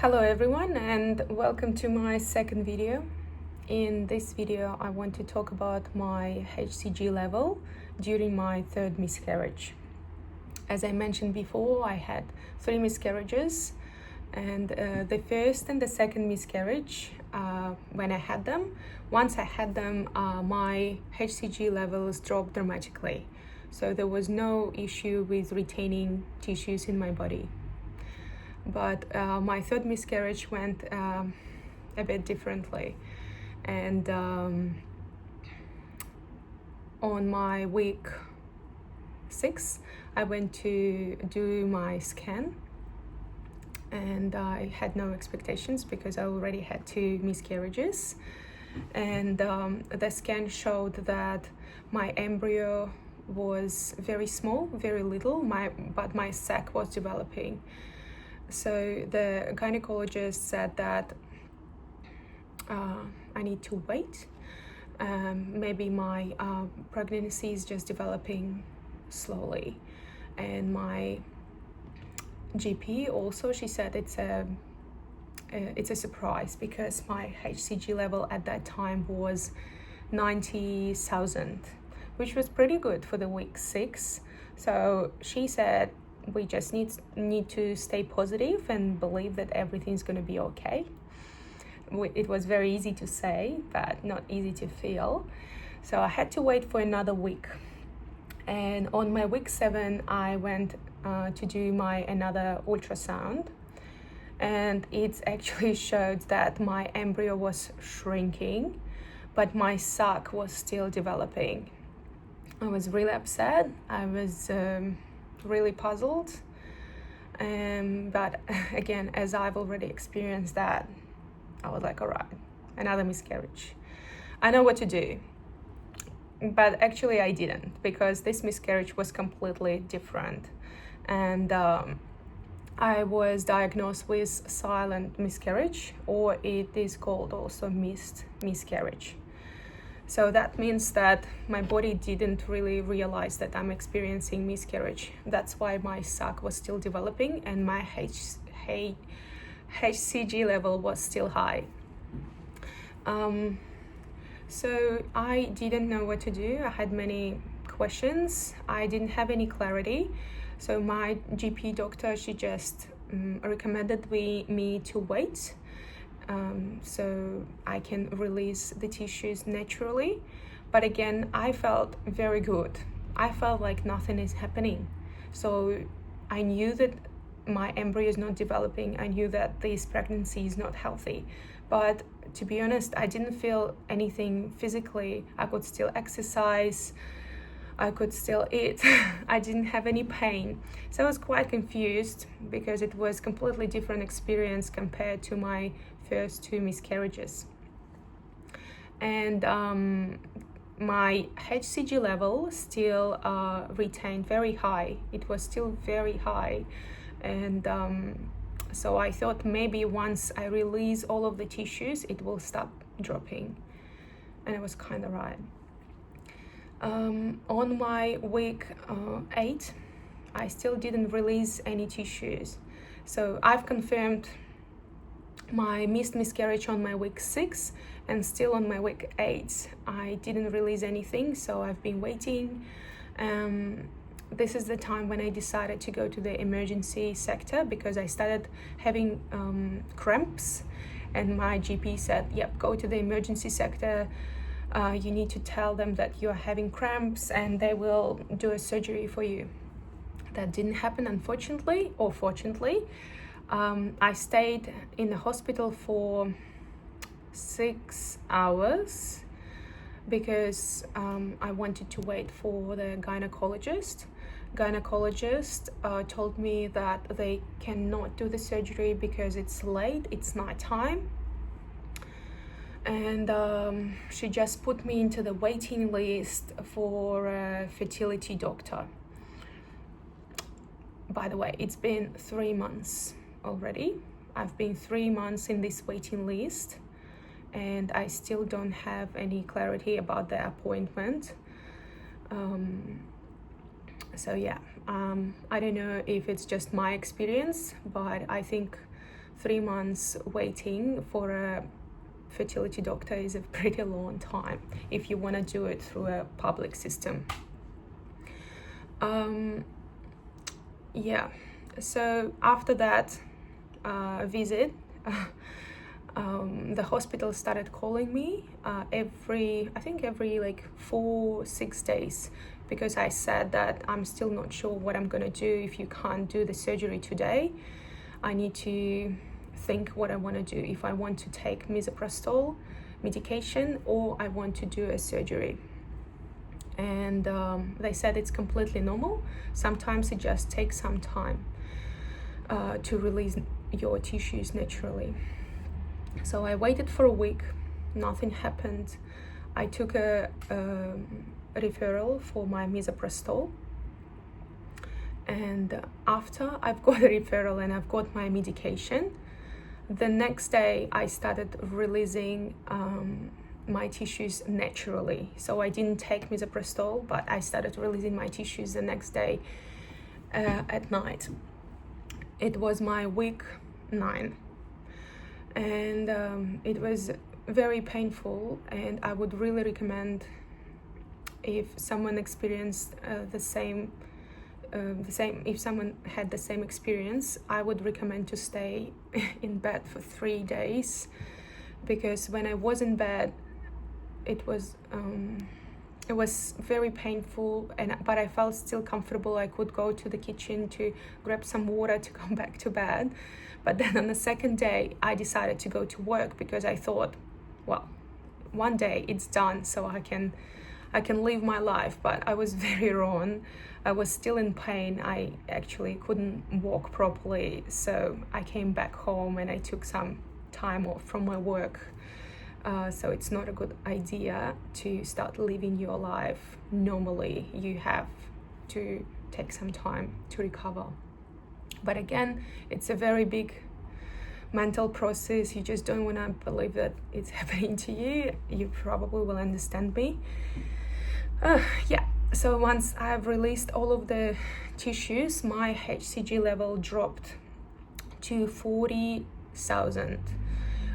Hello everyone, and welcome to my second video. In this video I want to talk about my HCG level during my third miscarriage. As I mentioned before, I had 3 miscarriages, and the first and the second miscarriage, when I had them, once I had them, my HCG levels dropped dramatically. So there was no issue with retaining tissues in my body. But my third miscarriage went a bit differently, and on my week 6 I went to do my scan, and I had no expectations because I already had 2 miscarriages, and the scan showed that my embryo was very small, very little, but my sac was developing. So the gynecologist said that I need to wait. Maybe my pregnancy is just developing slowly. And my GP also, she said it's a surprise because my HCG level at that time was 90,000, which was pretty good for the week 6. So she said, we just need to stay positive and believe that everything's going to be okay. It was very easy to say, but not easy to feel. So I had to wait for another week. And on my week 7, I went to do another ultrasound. And it actually showed that my embryo was shrinking, but my sac was still developing. I was really upset. I was really puzzled, but again, as I've already experienced that, I was like, all right, another miscarriage, I know what to do. But actually I didn't, because this miscarriage was completely different, and I was diagnosed with silent miscarriage, or it is called also missed miscarriage. So that means that my body didn't really realize that I'm experiencing miscarriage. That's why my sac was still developing and my HCG level was still high. So I didn't know what to do. I had many questions. I didn't have any clarity. So my GP doctor, she just recommended me to wait. So I can release the tissues naturally. But again, I felt very good. I felt like nothing is happening. So I knew that my embryo is not developing. I knew that this pregnancy is not healthy. But to be honest, I didn't feel anything physically. I could still exercise. I could still eat. I didn't have any pain. So I was quite confused because it was completely different experience compared to my first 2 miscarriages. And my HCG level still retained very high. It was still very high. And so I thought maybe once I release all of the tissues, it will stop dropping. And I was kind of right. On my week 8, I still didn't release any tissues. So I've confirmed my missed miscarriage on my week 6, and still on my week 8, I didn't release anything. So I've been waiting. This is the time when I decided to go to the emergency sector because I started having cramps, and my GP said, yep, go to the emergency sector. You need to tell them that you're having cramps and they will do a surgery for you. That didn't happen, unfortunately, or fortunately. I stayed in the hospital for 6 hours because I wanted to wait for the gynecologist. Gynecologist told me that they cannot do the surgery because it's late, it's nighttime. And she just put me into the waiting list for a fertility doctor. By the way, it's been 3 months already. I've been 3 months in this waiting list, and I still don't have any clarity about the appointment. So yeah, I don't know if it's just my experience, but I think 3 months waiting for a fertility doctor is a pretty long time if you want to do it through a public system. So after that visit, the hospital started calling me every like 4-6 days, because I said that I'm still not sure what I'm gonna do. If you can't do the surgery today, I need to think what I want to do, if I want to take misoprostol medication or I want to do a surgery. And they said it's completely normal. Sometimes it just takes some time to release your tissues naturally. So I waited for a week, nothing happened. I took a referral for my misoprostol, and after I've got a referral and I've got my medication, the next day I started releasing my tissues naturally. So I didn't take misoprostol, but I started releasing my tissues the next day at night. It was my week 9, and it was very painful, and I would really recommend, if someone experienced if someone had the same experience, I would recommend to stay in bed for 3 days, because when I was in bed, it was very painful, but I felt still comfortable. I could go to the kitchen to grab some water to come back to bed. But then on the second day, I decided to go to work, because I thought, well, one day it's done, so I can live my life. But I was very wrong. I was still in pain. I actually couldn't walk properly. So I came back home and I took some time off from my work. So it's not a good idea to start living your life normally. You have to take some time to recover. But again, it's a very big mental process. You just don't want to believe that it's happening to you. You probably will understand me. So once I've released all of the tissues, my HCG level dropped to 40,000,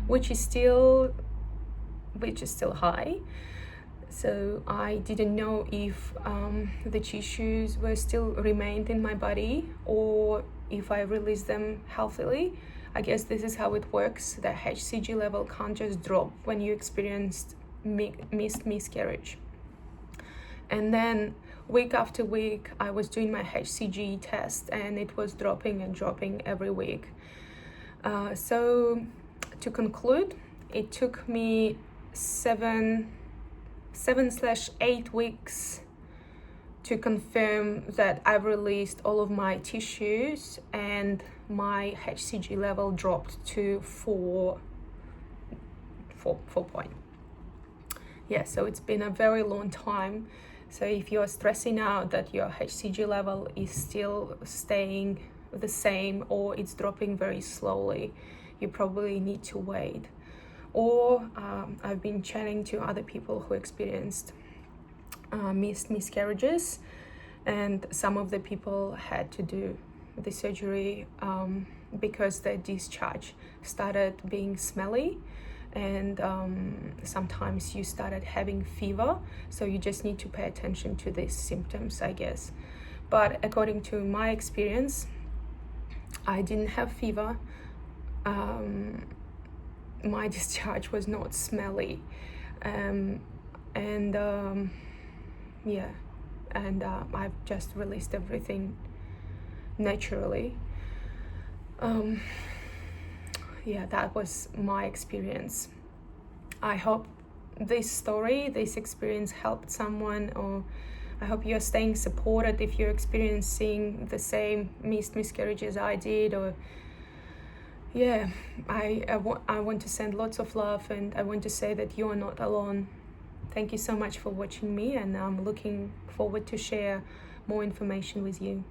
which is still high. So I didn't know if the tissues were still remained in my body or if I released them healthily. I guess this is how it works. The HCG level can't just drop when you experienced miscarriage. And then week after week, I was doing my HCG test, and it was dropping and dropping every week. So to conclude, it took me 7/8 weeks to confirm that I've released all of my tissues and my HCG level dropped to 4 point. So it's been a very long time. So if you're stressing out that your HCG level is still staying the same or it's dropping very slowly, you probably need to wait. Or I've been chatting to other people who experienced miscarriages, and some of the people had to do the surgery because their discharge started being smelly, and sometimes you started having fever. So you just need to pay attention to these symptoms, I guess. But according to my experience, I didn't have fever. My discharge was not smelly, and I've just released everything naturally. That was my experience. I hope this experience helped someone, or I hope you're staying supported if you're experiencing the same miscarriages I did. Or I want to send lots of love, and I want to say that you are not alone. Thank you so much for watching me, and I'm looking forward to share more information with you.